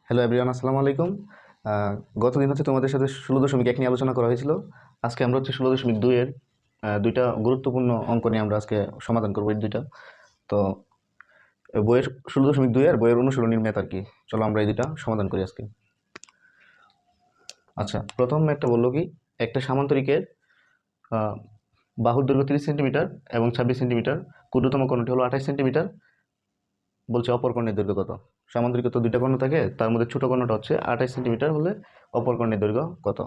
Hello everyone, আসসালামু আলাইকুম। গতদিন তোমাদের সাথে 16.1 নিয়ে আলোচনা করা হয়েছিল। আজকে আমরা 16.2 এর দুইটা গুরুত্বপূর্ণ অঙ্ক নিয়ে আমরা আজকে সমাধান করবো। এই দুইটা তো বইয়ের 16.2 আর বইয়ের অনুশীলনীর ম্যাথ আর কি। চলো আমরা এই দুইটা সমাধান করি আজকে। আচ্ছা, প্রথম একটা বললো কি, একটা সামান্তরিকের বাহুর দৈর্ঘ্য 30 সেন্টিমিটার এবং 26 সেন্টিমিটার, ক্ষুদ্রতম কর্ণটি হলো 28 সেন্টিমিটার। বলছে অপর কর্ণের দৈর্ঘ্য কত। সামান্তরিকে তো দুইটা কর্ণ থাকে, তার মধ্যে ছোট কর্ণটা হচ্ছে 28 সেন্টিমিটার হলে অপর কর্ণের দৈর্ঘ্য কত।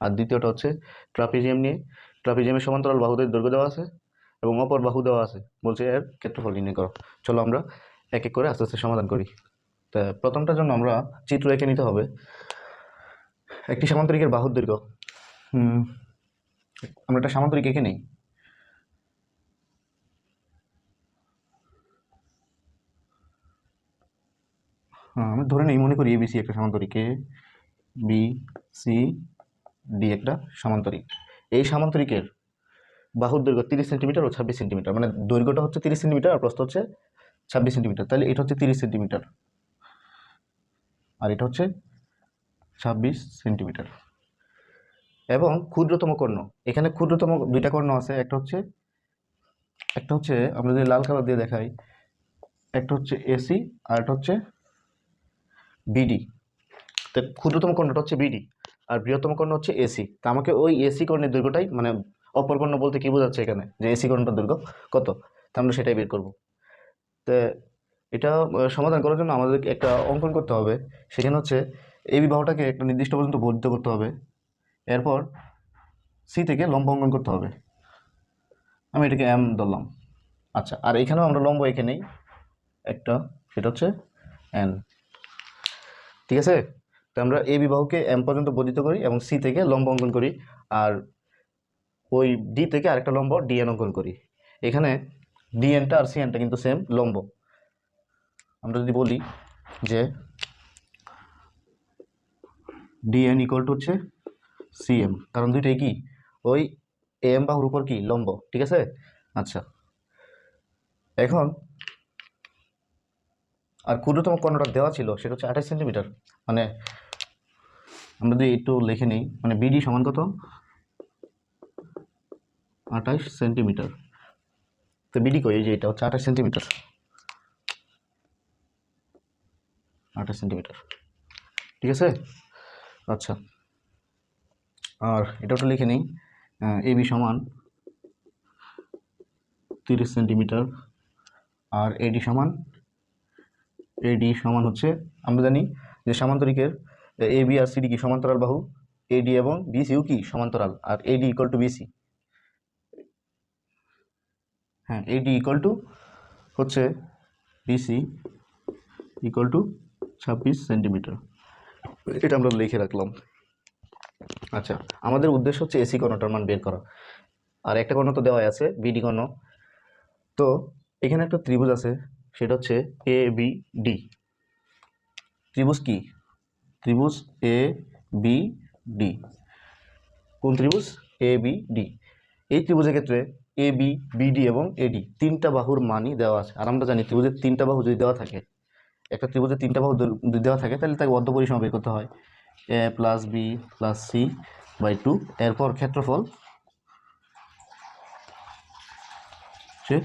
আর দ্বিতীয়টা হচ্ছে ট্রাপিজিয়াম নিয়ে। ট্রাপিজিয়ামের সমান্তরাল বাহুদের দৈর্ঘ্য দেওয়া আছে এবং অপর বাহু দেওয়া আছে, বলছে এর ক্ষেত্রফল নির্ণয় করো। চলো আমরা এক এক করে আস্তে আস্তে সমাধান করি। তা প্রথমটার জন্য আমরা চিত্র এঁকে নিতে হবে। একটি সামান্তরিকের বাহুর দৈর্ঘ্য, আমরা একটা সামান্তরিক এঁকে নিই। আমি ধরে নিই, মনে করি এবিসি একটা সামান্তরিক, এ বি সি ডি একটা সামান্তরিক। এই সামান্তরিকের বাহুর দৈর্ঘ্য 30 সেন্টিমিটার ও 26 সেন্টিমিটার, মানে দৈর্ঘ্যটা হচ্ছে 30 সেন্টিমিটার আর প্রস্থ হচ্ছে 26 সেন্টিমিটার। তাহলে এটা হচ্ছে 30 সেন্টিমিটার আর এটা হচ্ছে 26 সেন্টিমিটার। এবং ক্ষুদ্রতম কর্ণ, এখানে ক্ষুদ্রতম দুইটা কর্ণ আছে। একটা হচ্ছে আমরা যদি লাল কালার দিয়ে দেখাই, একটা হচ্ছে এসি আর একটা হচ্ছে বিডি। তো ক্ষুদ্রতম কর্ণটা হচ্ছে বিডি আর বৃহত্তম কর্ণ হচ্ছে এসি। তা আমাকে ওই এসি কর্ণের দৈর্ঘ্যটাই, মানে অপর কর্ণ বলতে কি বোঝাচ্ছে এখানে, যে এসি কর্ণটার দৈর্ঘ্য কত, তা আমরা সেটাই বের করবো। তো এটা সমাধান করার জন্য আমাদের একটা অঙ্কন করতে হবে। সেখানে হচ্ছে এই বিবাহটাকে একটা নির্দিষ্ট পর্যন্ত বর্ধিত করতে হবে, এরপর সি থেকে লম্ব অঙ্কন করতে হবে। আমি এটাকে এম ধরলাম। আচ্ছা, আর এখানেও আমরা লম্ব এঁকে নেই একটা, সেটা হচ্ছে এন। ঠিক আছে, তো আমরা এই বিবাহকে এম পর্যন্ত বর্ধিত করি এবং সি থেকে লম্ব অঙ্কন করি, আর ওই ডি থেকে আরেকটা লম্ব ডিএন অঙ্কন করি। এখানে ডিএনটা আর সিএনটা কিন্তু সেম লম্ব। আমরা যদি বলি যে ডিএন ইকুয়াল টু হচ্ছে সিএম, কারণ দুইটাই কি ওই এম বাহুর উপর কি লম্ব। ঠিক আছে। আচ্ছা, এখন আর ক্ষুদ্রতম কর্ণটা দেওয়া ছিল সেটা হচ্ছে 28 সেন্টিমিটার। মানে আমরা যদি একটু লিখে নিই, মানে বিডি সমান কত, 28 সেন্টিমিটার। তো বিডি কই, এই যে এটা হচ্ছে 28 সেন্টিমিটার, 28 সেন্টিমিটার। ঠিক আছে। আচ্ছা, আর এটা একটু লিখে নিই, এবি সমান 30 সেন্টিমিটার আর এডি সমান হচ্ছে, আমরা জানি যে সামান্তরিকের এ বি আর সিডি কি সমান্তরাল বাহু, এডি এবং বিসিও কি সমান্তরাল, আর এডি ইকুয়াল টু বিসি। হ্যাঁ, এডি ইকুয়াল টু হচ্ছে বিসি ইকুয়াল টু 26 সেন্টিমিটার। এটা আমরা লিখে রাখলাম। আচ্ছা, আমাদের উদ্দেশ্য হচ্ছে এসি কর্ণটার মান বের করা, আর একটা কর্ণ তো দেওয়াই আছে, বিডি কর্ণ। তো এখানে একটা ত্রিভুজ আছে, সেটা হচ্ছে এ বি ডি। ত্রিভুজ কি, ত্রিভুজ এ বি ডি। কোন ত্রিভুজ, এ বি ডি। এই ত্রিভুজের ক্ষেত্রে এ বি বিডি এবং এডি তিনটা বাহুর মানই দেওয়া আছে। আর আমরা জানি ত্রিভুজের তিনটা বাহু যদি দেওয়া থাকে, একটা ত্রিভুজের তিনটা বাহু যদি দেওয়া থাকে, তাহলে তাকে অর্ধ পরিসীমা বের করতে হয়, A plus B plus C by 2। এরপর ক্ষেত্রফল হচ্ছে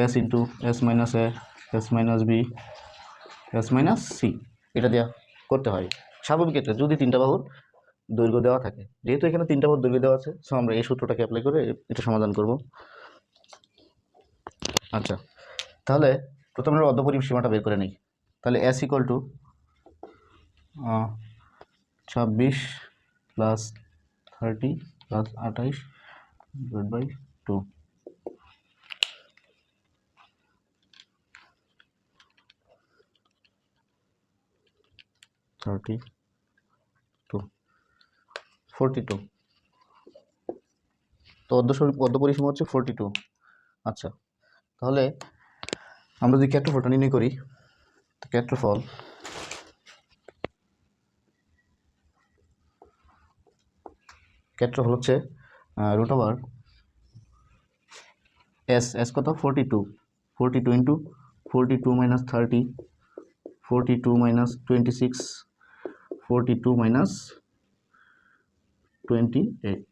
S into S minus A S minus B S minus C. এটা দেওয়া করতে হয় স্বাভাবিক ক্ষেত্রে যদি তিনটা বাহুর দৈর্ঘ্য দেওয়া থাকে। যেহেতু এখানে তিনটা বাহুর দৈর্ঘ্য দেওয়া আছে, সো আমরা এই সূত্রটাকে অ্যাপ্লাই করে এটা সমাধান করব। আচ্ছা, তাহলে প্রথমে আমরা অর্ধপরিসীমাটা বের করে নিই। তাহলে s equal to 26 plus 30 plus 28 divide by 2। 32 42। তো অর্ধপরিসীমা হচ্ছে 42। আচ্ছা, তাহলে আমরা যদি ক্ষেত্রফলটা নির্ণয় করি, তো ক্ষেত্রফল হচ্ছে রুট ওভার এস কত, 42 ইন্টু 42 মাইনাস 30 42 minus 26, 42 minus 28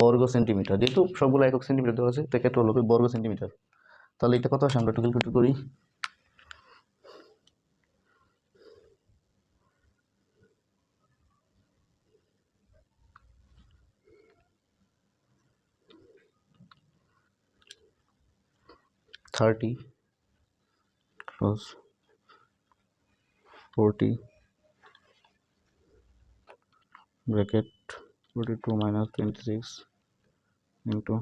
বর্গ সেন্টিমিটার। যেহেতু সবগুলো একক সেন্টিমিটার দেওয়া আছে, তাই ক্ষেত্রফল হবে বর্গ সেন্টিমিটার। তাহলে এটা কত আসে আমরা একটু ক্যালকুলেট করি। Thirty cross 40 bracket 42 minus 26 into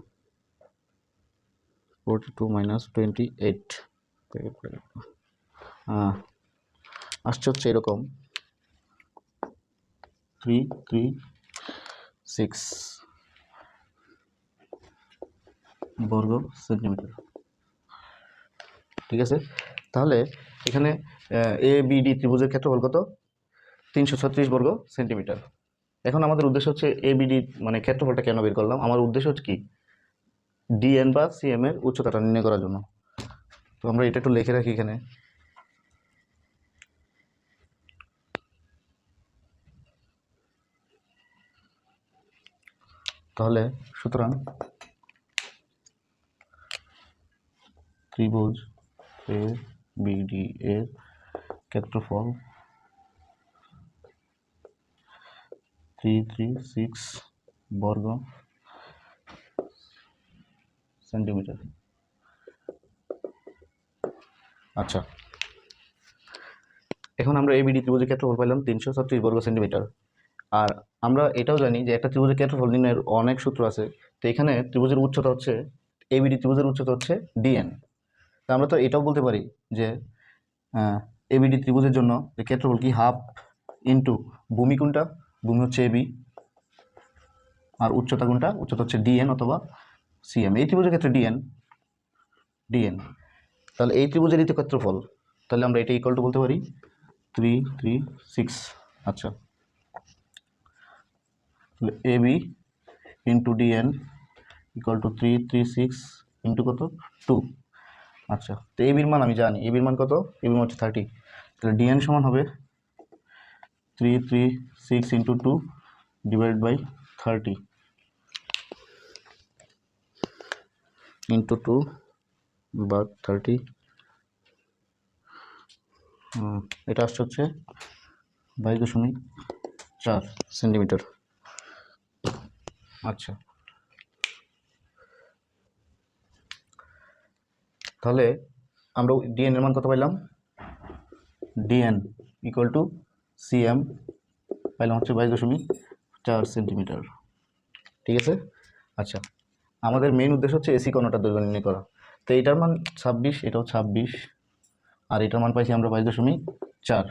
42 minus 28 আসছে হচ্ছে এরকম 336 বর্গ সেন্টিমিটার। ঠিক আছে, তাহলে এখানে এ বি ডি ত্রিভুজের ক্ষেত্রফল কত? 336 বর্গ সেন্টিমিটার। এখন আমাদের উদ্দেশ্য হচ্ছে এ বি ডি মানে ক্ষেত্রফলটা কেন বের করলাম, আমার উদ্দেশ্য হচ্ছে কি ডিএন বা সিএম এর উচ্চতাটা নির্ণয় করার জন্য। তো আমরা এটা একটু লিখে রাখি এখানে। তাহলে সুতরাং ত্রিভুজ এ বি ডি এর ক্ষেত্রফল 336 বর্গ সেন্টিমিটার। আচ্ছা, এখন আমরা এবিডি ত্রিভুজের ক্ষেত্রফল পেলাম 336 বর্গ সেন্টিমিটার। আর আমরা এটাও জানি যে একটা ত্রিভুজের ক্ষেত্রফল নির্ণয়ের অনেক সূত্র আছে। তো এখানে ত্রিভুজের উচ্চতা হচ্ছে এবিডি ত্রিভুজের উচ্চতা হচ্ছে ডিএন। তা আমরা তো এটাও বলতে পারি যে এবিডি ত্রিভুজের জন্য ক্ষেত্রফল কি হাফ ইন্টু ভূমি কোনটা, ভূমি হচ্ছে এবি, আর উচ্চতা কোনটা, উচ্চতা হচ্ছে ডিএন অথবা সিএম। এই ত্রিভুজের ক্ষেত্রে ডিএন, তাহলে এই ত্রিভুজেরই তো ক্ষেত্রফল, তাহলে আমরা এটা ইকুয়াল টু বলতে পারি 336। আচ্ছা, তাহলে AB into DN equal to 336 into কত 2। আচ্ছা, তো এবির মান আমি জানি, এবির মান কত, এবির মান হচ্ছে 30। তাহলে ডিএন সমান হবে 336 ইন্টু 2 ডিভাইড বাই 30 ইন্টু 2 বা 30। এটা আসছে হচ্ছে 22.4 সেন্টিমিটার। আচ্ছা, তাহলে আমরা ডিএন এর মান কত পাইলাম, ডিএন ইকুয়াল টু সিএম পাইলাম হচ্ছে 22.4 সেন্টিমিটার। ঠিক আছে। আচ্ছা, আমাদের মেইন উদ্দেশ্য হচ্ছে এসি কর্ণটার দৈর্ঘ্য নির্ণয় করা। তো এটার মান 26, এটাও 26, আর এটার মান পাইছি আমরা 22.4।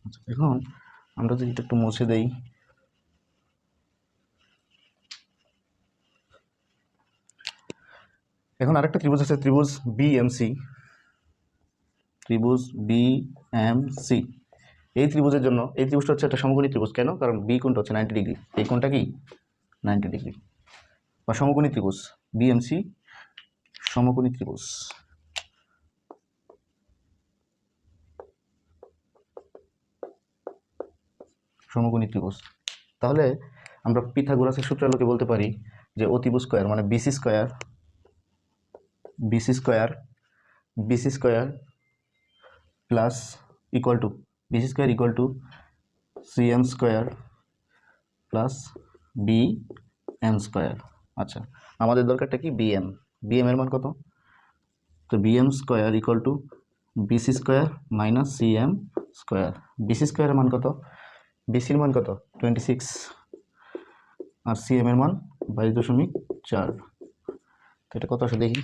আচ্ছা, এখন আমরা যদি এটা একটু মুছে দেই, এখন আরেকটা ত্রিভুজ আছে, ত্রিভুজ বিএমসি। ত্রিভুজ বিএমসি এই ত্রিভুজের জন্য, এই ত্রিভুজটা হচ্ছে একটা সমকোণী ত্রিভুজ। কেন? কারণ বি কোণটা হচ্ছে 90 ডিগ্রি, এই কোণটা কি 90 ডিগ্রি, বা সমকোণী ত্রিভুজ বিএমসি সমকোণী ত্রিভুজ। সমকোণী ত্রিভুজ, তাহলে আমরা পিথাগোরাসের সূত্রের আলোকে বলতে পারি যে অতিভুজ স্কয়ার মানে BC square, BC square, BC square plus equal to, BC square equal to CM square plus B M square. আচ্ছা, আমাদের দরকারটা কি বিএম, বিএম এর মান কত? তো BM square equal to BC square minus CM square. BC স্কয়ারের মান কত? বিসির মান কত 26, আর সিএম এর মান 22.4। তো এটা কত আসে দেখি।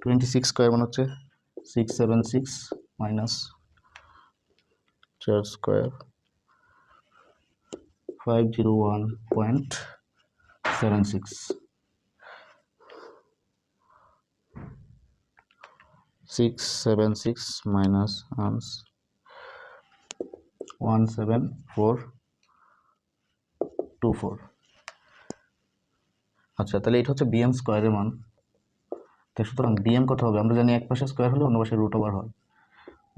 26 স্কয়ার মান হচ্ছে 676 মাইনাস 4 স্কয়ার 501.76, 676 মাইনাস 17424। আচ্ছা, তাহলে এটা হচ্ছে বিএম স্কোয়ারের মান। তো সুতরাং বিএম কত হবে? আমরা জানি এক পাশে স্কোয়ার হলে অন্য পাশে রুট ওভার হয়।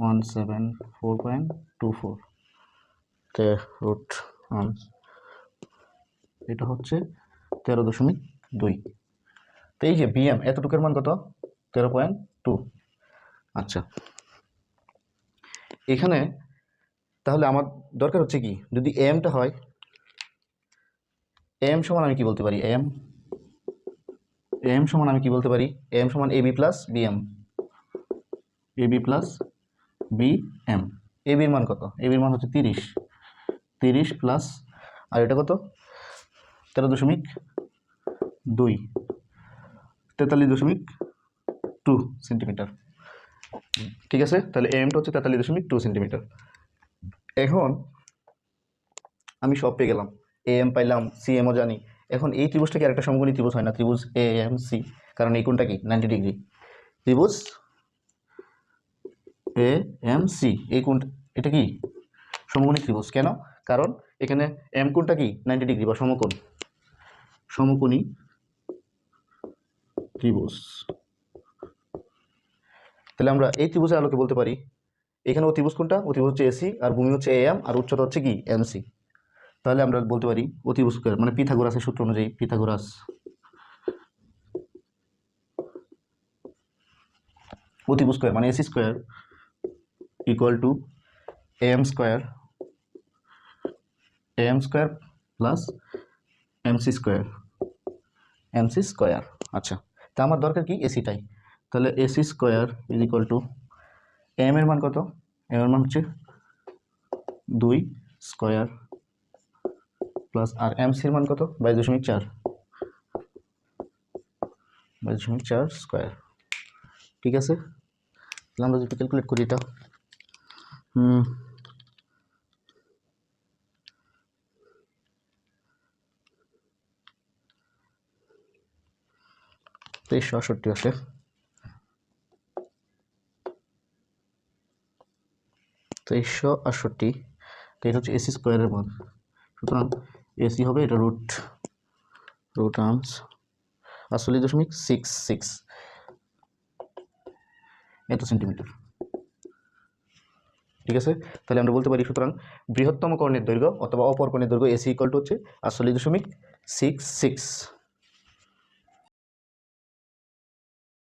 174.24 তে রুট অন, এটা হচ্ছে 13.2। তো এই যে বিএম এতটুকুর মান কত? 13.2। আচ্ছা, এখানে তাহলে আমার দরকার হচ্ছে কি, যদি এমটা হয়, এম সমান আমি কি বলতে পারি? এম সমান আমি কি বলতে পারি? এম সমান AB plus BM, AB plus BM. এবির মান কত? এবির মান হচ্ছে 30, 30 প্লাস, আর এটা কত? 13.2, 43.2 সেন্টিমিটার। ঠিক আছে, তাহলে এমটা হচ্ছে 43.2 সেন্টিমিটার। এখন আমি সব পেয়ে গেলাম, এম পাইলাম, সি এমও জানি। এখন এই ত্রিভুজটা কি আরেকটা সমকোণী ত্রিভুজ হয় না? ত্রিভুজ এ এম সি, কারণ এই কোণটা কি 90 ডিগ্রি। ত্রিভুজ এ এম সি, এই কোণ, এটা কি সমকোণী ত্রিভুজ। কেন? কারণ এখানে এম কোণটা কি 90 ডিগ্রি বা সমকোণ, সমকোণী ত্রিভুজ। তাহলে আমরা এই ত্রিভুজের আলোকে বলতে পারি এখানে অতিভুজ কোনটা? অতিভুজ হচ্ছে এসি, আর ভূমি হচ্ছে এম, আর উচ্চতা হচ্ছে কি এমসি। তাহলে আমরা বলতে পারি অতিভুজ স্কয়ার মানে পিথাগোরাসের সূত্র অনুযায়ী, পিথাগোরাস অতিভুজ স্কয়ার মানে AC square equal to M square, M square plus MC square, MC square. আচ্ছা, তা আমার দরকার কি? এসিটাই। তাহলে AC square is equal to M এর মান কত? এম এর মান হচ্ছে 2 স্কয়ার প্লাস, আর এমসির মান কত? 22.4, 22.4 স্কয়ার। ঠিক আছে, তাহলে আমরা যদি ক্যালকুলেট করি এটা, হুম, 2368 আসে। 2368, তো এটা হচ্ছে এসি স্কোয়ারের মান। সুতরাং এসি হবে এটা রুট আর্মস 48.66 এত সেন্টিমিটার। ঠিক আছে, তাহলে আমরা বলতে পারি সুতরাং বৃহত্তম কর্ণের দৈর্ঘ্য অথবা অপর কর্ণের দৈর্ঘ্য এসি ইকুয়াল টু হচ্ছে 48.66